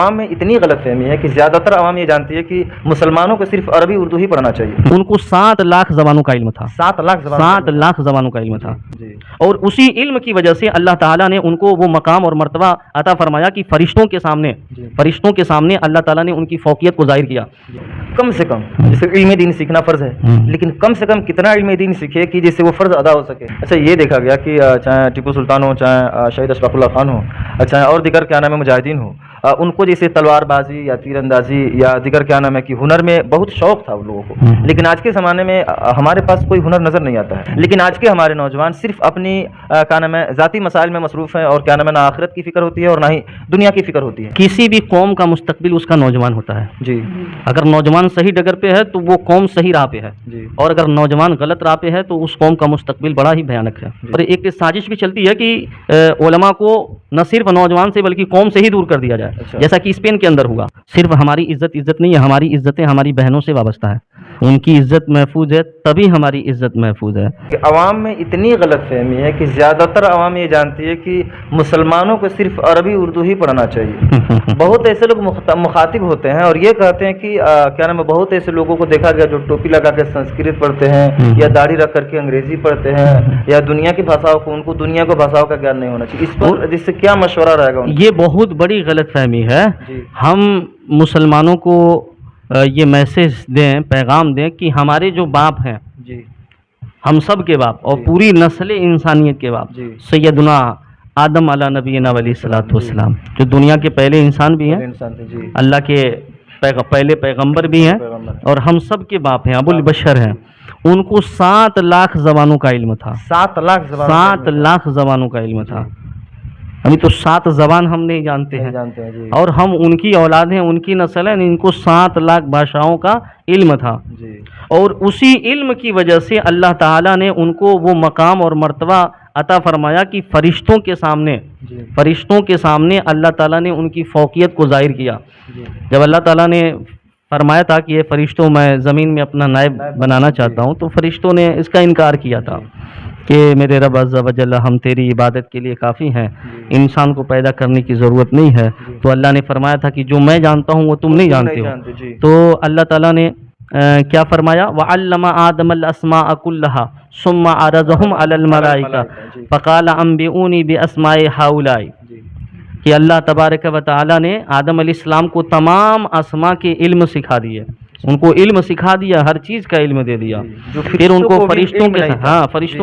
عوام میں اتنی غلط فہمی ہے کہ زیادہ تر عوام یہ جانتی ہے کہ مسلمانوں کو صرف عربی اردو ہی پڑھنا چاہیے. ان کو 7 لاکھ زبانوں کا علم تھا. 7 لاکھ 7 لاکھ زبانوں کا علم تھا. جی. اور اسی علم کی وجہ سے اللہ تعالیٰ نے ان کو وہ مقام اور مرتبہ عطا فرمایا کہ فرشتوں کے سامنے اللہ تعالیٰ نے ان کی فوقیت کو ظاہر کیا. کم سے کم جیسے علم دین سیکھنا فرض ہے، لیکن کم سے کم کتنا علم دین سیکھے کہ جس سے وہ فرض ادا ہو سکے. اچھا یہ دیکھا گیا کہ چاہے ٹیپو سلطان ہو، چاہے شہید اشفاق اللہ خان ہو، چاہے اور دیگر کیا نام ہے مجاہدین ہو، ان کو جیسے تلوار بازی یا تیر اندازی یا دیگر کیا نام ہے کہ ہنر میں بہت شوق تھا ان لوگوں کو. لیکن آج کے زمانے میں ہمارے پاس کوئی ہنر نظر نہیں آتا ہے. لیکن آج کے ہمارے نوجوان صرف اپنی کیا نام ہے ذاتی مسائل میں مصروف ہیں، اور کیا نام ہے نہ آخرت کی فکر ہوتی ہے اور نہ ہی دنیا کی فکر ہوتی ہے. کسی بھی قوم کا مستقبل اس کا نوجوان ہوتا ہے. جی. اگر نوجوان صحیح ڈگر پہ ہے تو وہ قوم صحیح راہ پہ ہے. جی. اور اگر نوجوان غلط راہ پہ ہے تو اس قوم کا مستقبل بڑا ہی بھیانک ہے. اور ایک سازش بھی چلتی ہے کہ علماء کو نہ صرف نوجوان سے بلکہ قوم سے ہی دور کر دیا جائے. جیسا کہ اسپین کے اندر ہوا. صرف ہماری عزت نہیں ہے، ہماری عزتیں ہماری بہنوں سے وابستہ ہے. ان کی عزت محفوظ ہے تبھی ہماری عزت محفوظ ہے. عوام میں اتنی غلط فہمی ہے کہ زیادہ تر عوام یہ جانتی ہے کہ مسلمانوں کو صرف عربی اردو ہی پڑھنا چاہیے. بہت ایسے لوگ مخاطب ہوتے ہیں اور یہ کہتے ہیں کہ کیا نام ہے بہت ایسے لوگوں کو دیکھا گیا جو ٹوپی لگا کے سنسکرت پڑھتے ہیں یا داڑھی رکھ کر کے انگریزی پڑھتے ہیں یا دنیا کی بھاشاؤں کو، ان کو دنیا کو بھاشاؤں کا گیان نہیں ہونا چاہیے. اس پر جس سے کیا مشورہ رہے گا؟ یہ بہت بڑی غلط فہمی ہے. ہم مسلمانوں کو یہ میسج دیں، پیغام دیں کہ ہمارے جو باپ ہیں، ہم سب کے باپ اور پوری نسل انسانیت کے باپ سیدنا آدم علیہ نبینا علیہ الصلوۃ والسلام، جو دنیا کے پہلے انسان بھی ہیں، اللہ کے پہلے پیغمبر بھی ہیں، اور ہم سب کے باپ ہیں، ابو البشر ہیں. ان کو 7 لاکھ زبانوں کا علم تھا. 7 لاکھ زبانوں کا علم تھا. ابھی تو 7 زبان ہم نہیں جانتے ہیں، اور ہم ان کی اولاد ہیں، ان کی نسل ہیں. ان کو 7 لاکھ بھاشاؤں کا علم تھا. اور اسی علم کی وجہ سے اللہ تعالیٰ نے ان کو وہ مقام اور مرتبہ عطا فرمایا کہ فرشتوں کے سامنے اللہ تعالیٰ نے ان کی فوقیت کو ظاہر کیا. جب اللہ تعالیٰ نے فرمایا تھا کہ یہ فرشتوں میں زمین میں اپنا نائب بنانا چاہتا ہوں، تو فرشتوں نے اس کا انکار کیا تھا کہ میرے رب عز و جل ہم تیری عبادت کے لیے کافی ہیں، انسان کو پیدا کرنے کی ضرورت نہیں ہے. تو اللہ نے فرمایا تھا کہ جو میں جانتا ہوں وہ تم نہیں جانتے ہو. تو اللہ تعالیٰ نے کیا فرمایا؟ وَعَلَّمَ آدَمَ الْأَسْمَاءَ كُلَّهَا ثُمَّ عَرَضَهُمْ عَلَى الْمَلَائِكَةِ فَقَالَ أَنبِئُونِي بِأَسْمَاءِ هَؤُلَاءِ. کہ اللہ تبارک و تعالیٰ نے آدم علیہ السلام کو تمام اسماء کے علم سکھا دیے، ان کو علم سکھا دیا، ہر چیز کا علم دے دیا. پھر ان کو فرشتوں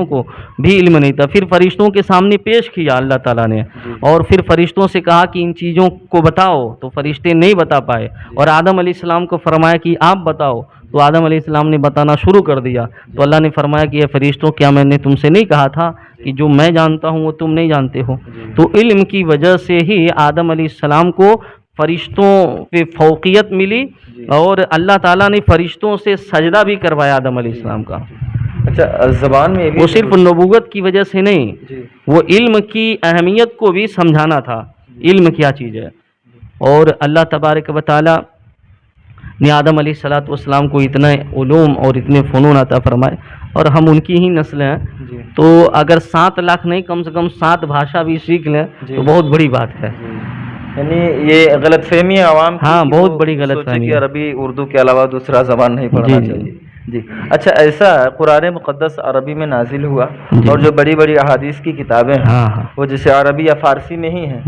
کو بھی علم نہیں تھا. پھر فرشتوں کے سامنے پیش کیا اللہ تعالیٰ نے، اور پھر فرشتوں سے کہا کہ ان چیزوں کو بتاؤ، تو فرشتے نہیں بتا پائے. اور آدم علیہ السلام کو فرمایا کہ آپ بتاؤ، تو آدم علیہ السلام نے بتانا شروع کر دیا. تو اللہ نے فرمایا کہ یہ فرشتوں، کیا میں نے تم سے نہیں کہا تھا کہ جو میں جانتا ہوں وہ تم نہیں جانتے ہو؟ تو علم کی وجہ سے ہی آدم علیہ السلام کو فرشتوں پہ فوقیت ملی، اور اللہ تعالیٰ نے فرشتوں سے سجدہ بھی کروایا آدم علیہ السلام کا. اچھا زبان میں وہ صرف نبوت کی وجہ سے نہیں، وہ علم کی اہمیت کو بھی سمجھانا تھا، علم کیا چیز ہے. اور اللہ تبارک و تعالیٰ نے آدم علیہ الصلوۃ والسلام کو اتنا علوم اور اتنے فنون عطا فرمائے، اور ہم ان کی ہی نسل ہیں. تو اگر 7 لاکھ نہیں، کم سے کم 7 بھاشا بھی سیکھ لیں تو بہت بڑی بات ہے. یعنی یہ غلط فہمی ہے عوام کی. ہاں، بہت بڑی غلط فہمی ہے. عربی اردو کے علاوہ دوسرا زبان نہیں پڑھنا چاہیے. جی. اچھا ایسا قرآن مقدس عربی میں نازل ہوا، اور جو بڑی بڑی احادیث کی کتابیں ہیں وہ جسے عربی یا فارسی میں ہی ہیں،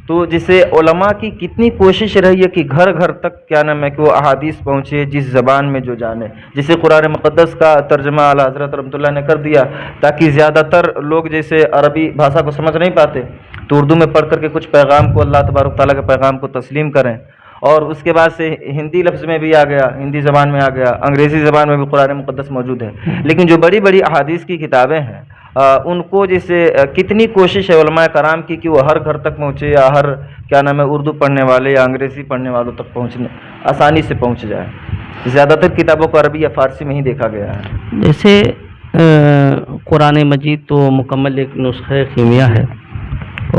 تو جسے علماء کی کتنی کوشش رہی ہے کہ گھر گھر تک کیا نام ہے کہ وہ احادیث پہنچے جس زبان میں جو جانے. جسے قرآن مقدس کا ترجمہ اعلیٰ حضرت رحمۃ اللہ نے کر دیا تاکہ زیادہ تر لوگ جیسے عربی بھاشا کو سمجھ نہیں پاتے تو اردو میں پڑھ کر کے کچھ پیغام کو، اللہ تبارک تعالیٰ کے پیغام کو تسلیم کریں. اور اس کے بعد سے ہندی لفظ میں بھی آ گیا، ہندی زبان میں آ گیا، انگریزی زبان میں بھی قرآن مقدس موجود ہے. لیکن جو بڑی بڑی احادیث کی کتابیں ہیں ان کو جیسے کتنی کوشش ہے علماء کرام کی کہ وہ ہر گھر تک پہنچے، یا ہر کیا نام ہے اردو پڑھنے والے یا انگریزی پڑھنے والوں تک پہنچنے آسانی سے پہنچ جائے. زیادہ تر کتابوں کو عربی یا فارسی میں ہی دیکھا گیا ہے. جیسے قرآن مجید تو مکمل ایک نسخہ کیمیا ہے،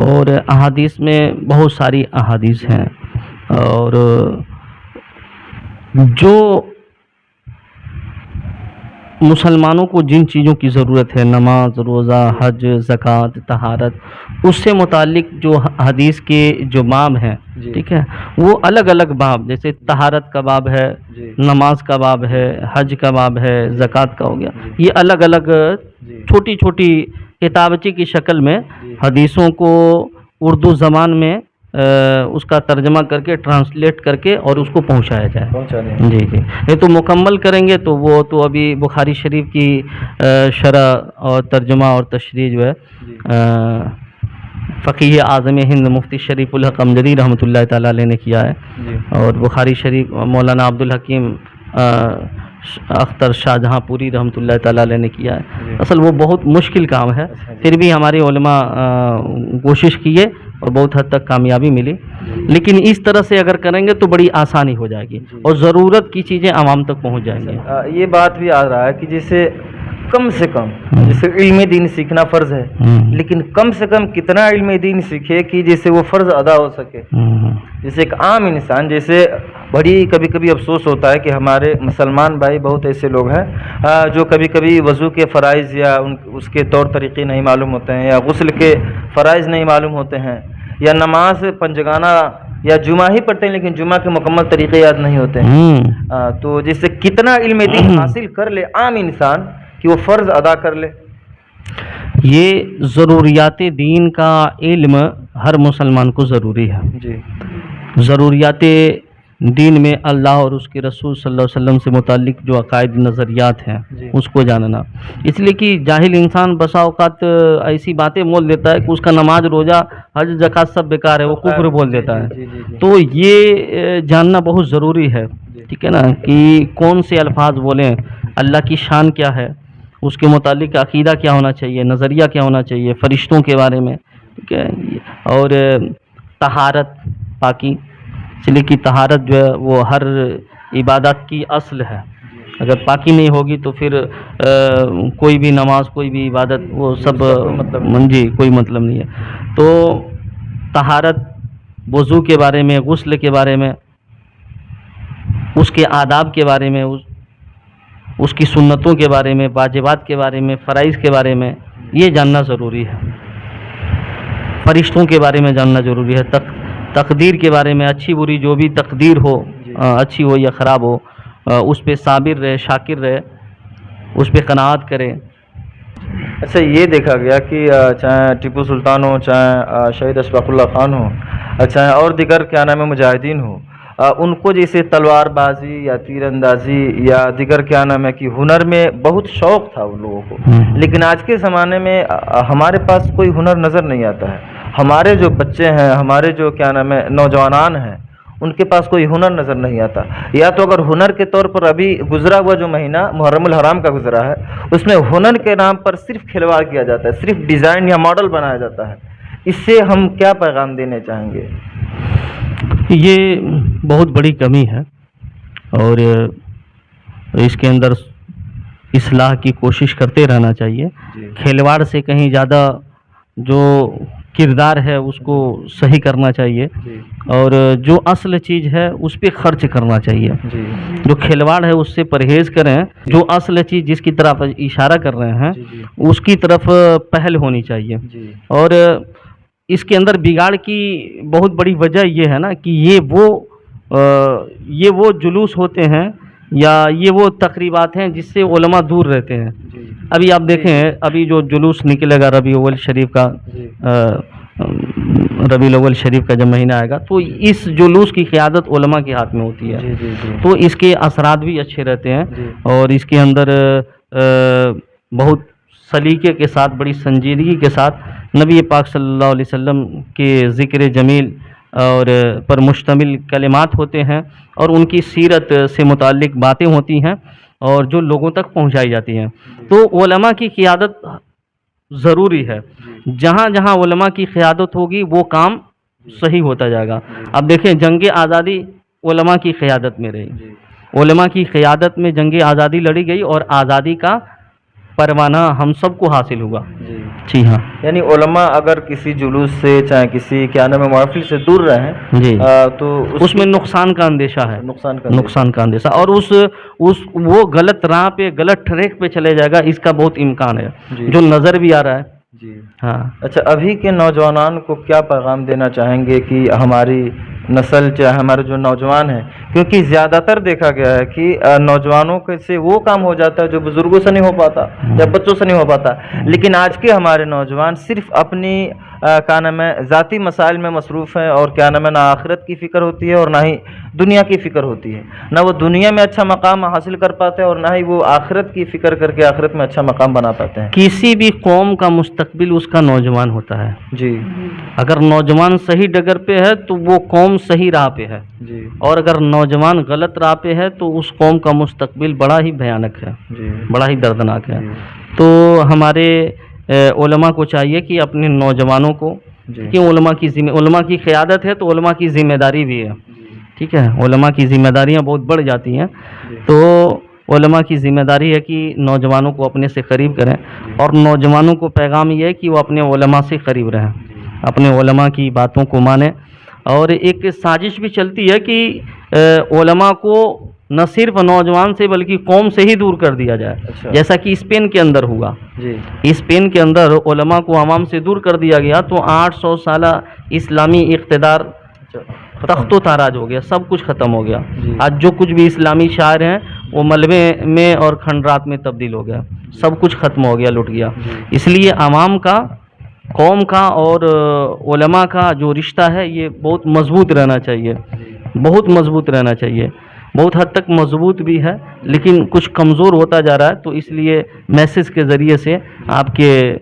اور احادیث میں بہت ساری احادیث ہیں، اور جو مسلمانوں کو جن چیزوں کی ضرورت ہے، نماز، روزہ، حج، زکوٰۃ، طہارت، اس سے متعلق جو حدیث کے جو باب ہیں ٹھیک ہے، وہ الگ الگ باب، جیسے طہارت کا باب ہے، نماز کا باب ہے، حج کا باب ہے، زکوٰۃ کا ہو گیا، یہ الگ الگ چھوٹی چھوٹی کتابچے کی شکل میں حدیثوں کو اردو زبان میں اس کا ترجمہ کر کے ٹرانسلیٹ کر کے اور اس کو پہنچایا جائے. جی جی، یہ تو مکمل کریں گے تو وہ تو ابھی بخاری شریف کی شرح اور ترجمہ اور تشریح جو ہے فقیہ اعظم ہند مفتی شریف الحق امجدی رحمۃ اللہ تعالیٰ علیہ نے کیا ہے، اور بخاری شریف مولانا عبدالحکیم اختر شاہ جہاں پوری رحمۃ اللہ تعالیٰ علیہ نے کیا ہے. اصل وہ بہت مشکل کام ہے، پھر بھی ہمارے علماء کوشش کیے اور بہت حد تک کامیابی ملی. لیکن اس طرح سے اگر کریں گے تو بڑی آسانی ہو جائے گی اور ضرورت کی چیزیں عوام تک پہنچ جائیں گی. یہ بات بھی آ رہا ہے کہ جیسے کم سے کم جیسے علم دین سیکھنا فرض ہے، لیکن کم سے کم کتنا علم دین سیکھے کہ جیسے وہ فرض ادا ہو سکے. جیسے ایک عام انسان، جیسے بڑی کبھی کبھی افسوس ہوتا ہے کہ ہمارے مسلمان بھائی بہت ایسے لوگ ہیں جو کبھی کبھی وضو کے فرائض یا اس کے طور طریقے نہیں معلوم ہوتے ہیں، یا غسل کے فرائض نہیں معلوم ہوتے ہیں، یا نماز پنجگانہ یا جمعہ ہی پڑھتے ہیں لیکن جمعہ کے مکمل طریقے یاد نہیں ہوتے ہیں. تو جیسے کتنا علم دین حاصل کر لے عام انسان کہ وہ فرض ادا کر لے. یہ ضروریات دین کا علم ہر مسلمان کو ضروری ہے. جی، ضروریات دین میں اللہ اور اس کے رسول صلی اللہ علیہ وسلم سے متعلق جو عقائد نظریات ہیں اس کو جاننا. اس لیے کہ جاہل انسان بسا اوقات ایسی باتیں بول دیتا ہے کہ اس کا نماز روزہ حج زکوٰۃ سب بیکار ہے، وہ کفر بول دیتا ہے. تو یہ جاننا بہت ضروری ہے، ٹھیک ہے نا، کہ کون سے الفاظ بولیں، اللہ کی شان کیا ہے، اس کے متعلق عقیدہ کیا ہونا چاہیے، نظریہ کیا ہونا چاہیے فرشتوں کے بارے میں، ٹھیک ہے. اور طہارت، پاکی، اس لیے کہ طہارت جو ہے وہ ہر عبادت کی اصل ہے. اگر پاکی نہیں ہوگی تو پھر کوئی بھی نماز، کوئی بھی عبادت، وہ سب جی کوئی مطلب نہیں ہے. تو طہارت، وضو کے بارے میں، غسل کے بارے میں، اس کے آداب کے بارے میں، اس کی سنتوں کے بارے میں، واجبات کے بارے میں، فرائض کے بارے میں یہ جاننا ضروری ہے. فرشتوں کے بارے میں جاننا ضروری ہے. تقدیر کے بارے میں، اچھی بری جو بھی تقدیر ہو، اچھی ہو یا خراب ہو، اس پہ صابر رہے، شاکر رہے، اس پہ قناعت کرے. اچھا، یہ دیکھا گیا کہ چاہے ٹیپو سلطان ہو، چاہے شہید اشفاق اللہ خان ہو، چاہے اور دیگر کیا نام ہے مجاہدین ہو، ان کو جیسے تلوار بازی یا تیر اندازی یا دیگر کیا نام ہے کہ ہنر میں بہت شوق تھا ان لوگوں کو. لیکن آج کے زمانے میں ہمارے پاس کوئی ہنر نظر نہیں آتا ہے. ہمارے جو بچے ہیں، ہمارے جو کیا نام ہے نوجوانان ہیں، ان کے پاس کوئی ہنر نظر نہیں آتا. یا تو اگر ہنر کے طور پر ابھی گزرا ہوا جو مہینہ محرم الحرام کا گزرا ہے، اس میں ہنر کے نام پر صرف کھلواڑ کیا جاتا ہے، صرف ڈیزائن یا ماڈل بنایا جاتا ہے. اس سے ہم کیا پیغام دینے چاہیں گے؟ یہ بہت بڑی کمی ہے اور اس کے اندر اصلاح کی کوشش کرتے رہنا چاہیے. کھلواڑ سے کہیں زیادہ جو کردار ہے اس کو صحیح کرنا چاہیے اور جو اصل چیز ہے اس پہ خرچ کرنا چاہیے. جو کھلواڑ ہے اس سے پرہیز کریں، جو اصل چیز جس کی طرف اشارہ کر رہے ہیں اس کی طرف پہل ہونی چاہیے. اور اس کے اندر بگاڑ کی بہت بڑی وجہ یہ ہے نا کہ یہ وہ جلوس ہوتے ہیں یا یہ وہ تقریبات ہیں جس سے علماء دور رہتے ہیں. ابھی آپ دیکھیں، ابھی جو جلوس نکلے گا ربیع الاول شریف کا، ربیع الاول شریف کا جب مہینہ آئے گا تو اس جلوس کی قیادت علماء کے ہاتھ میں ہوتی ہے. تو اس کے اثرات بھی اچھے رہتے ہیں اور اس کے اندر بہت سلیقے کے ساتھ، بڑی سنجیدگی کے ساتھ نبی پاک صلی اللہ علیہ وسلم کے ذکر جمیل اور پر مشتمل کلمات ہوتے ہیں اور ان کی سیرت سے متعلق باتیں ہوتی ہیں اور جو لوگوں تک پہنچائی جاتی ہیں. تو علماء کی قیادت ضروری ہے. جہاں جہاں علماء کی قیادت ہوگی وہ کام صحیح ہوتا جائے گا. اب دیکھیں، جنگ آزادی علماء کی قیادت میں رہی. علماء کی قیادت میں جنگ آزادی لڑی گئی اور آزادی کا پروانہ ہم سب کو حاصل ہوا. جی ہاں، یعنی علماء اگر کسی جلوس سے، چاہے کسی کیا نام ہے محفل سے دور رہیں جی تو اس میں نقصان کا اندیشہ ہے، نقصان کا اندیشہ، اور وہ غلط راہ پہ، غلط ٹریک پہ چلے جائے گا، اس کا بہت امکان ہے جو نظر بھی آ رہا ہے. جی ہاں. اچھا، ابھی کے نوجوانان کو کیا پیغام دینا چاہیں گے کہ ہماری نسل چاہے ہمارے جو نوجوان ہیں، کیونکہ زیادہ تر دیکھا گیا ہے کہ نوجوانوں سے وہ کام ہو جاتا ہے جو بزرگوں سے نہیں ہو پاتا یا بچوں سے نہیں ہو پاتا، لیکن آج کے ہمارے نوجوان صرف اپنی کیا نام ہے ذاتی مسائل میں مصروف ہیں، اور کیا نام ہے نہ آخرت کی فکر ہوتی ہے اور نہ ہی دنیا کی فکر ہوتی ہے، نہ وہ دنیا میں اچھا مقام حاصل کر پاتے ہیں اور نہ ہی وہ آخرت کی فکر کر کے آخرت میں اچھا مقام بنا پاتے ہیں۔ کسی بھی قوم کا مستقبل اس کا نوجوان ہوتا ہے جی، اگر نوجوان صحیح ڈگر پہ ہے تو وہ قوم صحیح راہ پہ ہے، جی، اور اگر نوجوان غلط راہ پہ ہے تو اس قوم کا مستقبل بڑا ہی بھیانک ہے، جی، بڑا ہی دردناک ہے۔ جی، تو ہمارے علماء کو چاہیے کہ اپنے نوجوانوں کو، جی، کہ علماء کی قیادت ہے تو علماء کی ذمہ داری بھی ہے، ٹھیک ہے، علماء کی ذمہ داریاں بہت بڑھ جاتی ہیں، تو علماء کی ذمہ داری ہے کہ نوجوانوں کو اپنے سے قریب کریں، اور نوجوانوں کو پیغام یہ ہے کہ وہ اپنے علماء سے قریب رہیں، اپنے علماء کی باتوں کو مانیں۔ اور ایک سازش بھی چلتی ہے کہ علماء کو نہ صرف نوجوان سے بلکہ قوم سے ہی دور کر دیا جائے، اچھا، جیسا کہ اسپین کے اندر ہوا۔ جی، اسپین کے اندر علماء کو عوام سے دور کر دیا گیا تو 800 سالہ اسلامی اقتدار تخت و تاراج ہو گیا، سب کچھ ختم ہو گیا۔ جی، آج جو کچھ بھی اسلامی شاعر ہیں وہ ملبے میں اور کھنڈرات میں تبدیل ہو گیا، سب کچھ ختم ہو گیا، لٹ گیا۔ اس لیے عوام کا، قوم کا اور علماء کا جو رشتہ ہے یہ بہت مضبوط رہنا چاہیے، بہت مضبوط رہنا چاہیے، بہت حد تک مضبوط بھی ہے لیکن کچھ کمزور ہوتا جا رہا ہے۔ تو اس لیے میسج کے ذریعے سے آپ کے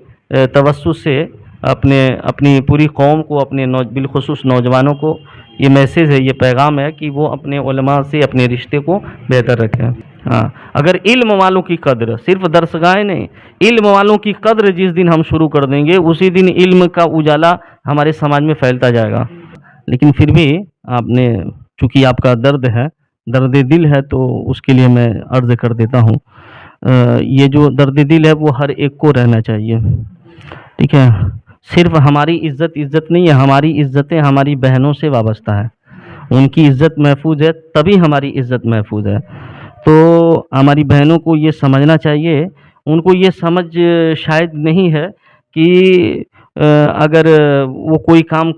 توسط سے اپنی پوری قوم کو، اپنے بالخصوص نوجوانوں کو یہ میسج ہے، یہ پیغام ہے کہ وہ اپنے علماء سے اپنے رشتے کو بہتر رکھیں۔ ہاں، اگر علم والوں کی قدر، صرف درسگاہیں نہیں، علم والوں کی قدر جس دن ہم شروع کر دیں گے اسی دن علم کا اجالا ہمارے سماج میں پھیلتا جائے گا۔ لیکن پھر بھی آپ نے، چونکہ آپ کا درد ہے، درد دل ہے، تو اس کے لیے میں عرض کر دیتا ہوں، یہ جو درد دل ہے وہ ہر ایک کو رہنا چاہیے، ٹھیک ہے۔ صرف ہماری عزت نہیں ہے، ہماری عزتیں ہماری بہنوں سے وابستہ ہے، ان کی عزت محفوظ ہے تبھی ہماری عزت محفوظ ہے۔ تو ہماری بہنوں کو یہ سمجھنا چاہیے، ان کو یہ سمجھ شاید نہیں ہے کہ اگر وہ کوئی کام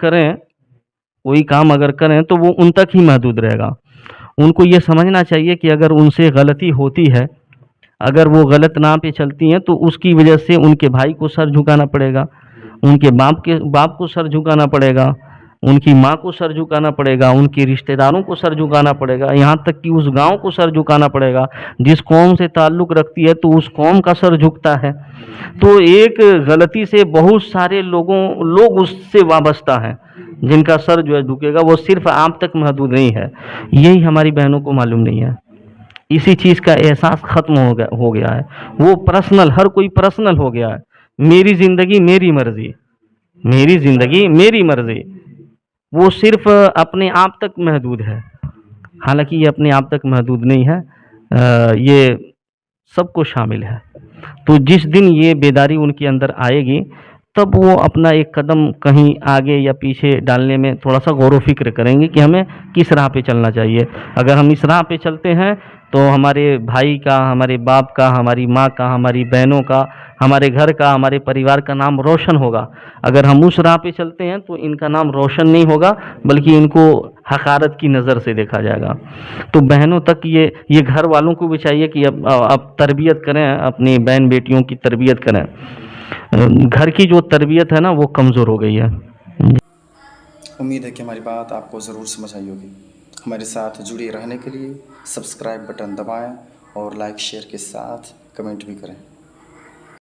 اگر کریں تو وہ ان تک ہی محدود رہے گا۔ ان کو یہ سمجھنا چاہیے کہ اگر ان سے غلطی ہوتی ہے، اگر وہ غلط راہ پہ چلتی ہیں تو اس کی وجہ سے ان کے بھائی کو سر جھکانا پڑے گا، ان کے باپ کو سر جھکانا پڑے گا، ان کی ماں کو سر جھکانا پڑے گا، ان کے رشتہ داروں کو سر جھکانا پڑے گا، یہاں تک کہ اس گاؤں کو سر جھکانا پڑے گا جس قوم سے تعلق رکھتی ہے، تو اس قوم کا سر جھکتا ہے۔ تو ایک غلطی سے بہت سارے لوگ اس سے وابستہ ہیں جن کا سر جو ہے جھکے گا، وہ صرف آپ تک محدود نہیں ہے، یہی ہماری بہنوں کو معلوم نہیں ہے۔ اسی چیز کا احساس ختم ہو گیا ہے، وہ پرسنل، ہر کوئی پرسنل ہو گیا ہے، میری زندگی میری مرضی، میری زندگی میری مرضی، وہ صرف اپنے آپ تک محدود ہے، حالانکہ یہ اپنے آپ تک محدود نہیں ہے، یہ سب کو شامل ہے۔ تو جس دن یہ بیداری ان کے اندر آئے گی تب وہ اپنا ایک قدم کہیں آگے یا پیچھے ڈالنے میں تھوڑا سا غور و فکر کریں گے کہ ہمیں کس راہ پہ چلنا چاہیے۔ اگر ہم اس راہ پہ چلتے ہیں تو ہمارے بھائی کا، ہمارے باپ کا، ہماری ماں کا، ہماری بہنوں کا، ہمارے گھر کا، ہمارے پریوار کا نام روشن ہوگا۔ اگر ہم اس راہ پہ چلتے ہیں تو ان کا نام روشن نہیں ہوگا بلکہ ان کو حقارت کی نظر سے دیکھا جائے گا۔ تو بہنوں تک یہ گھر والوں کو بھی چاہیے کہ اب تربیت کریں، اپنی بہن بیٹیوں کی تربیت کریں۔ گھر کی جو تربیت ہے نا وہ کمزور ہو گئی ہے۔ امید ہے کہ ہماری بات آپ کو ضرور سمجھ آئی ہوگی۔ ہمارے ساتھ جڑے رہنے کے لیے سبسکرائب بٹن دبائیں اور لائک شیئر کے ساتھ کمنٹ بھی کریں۔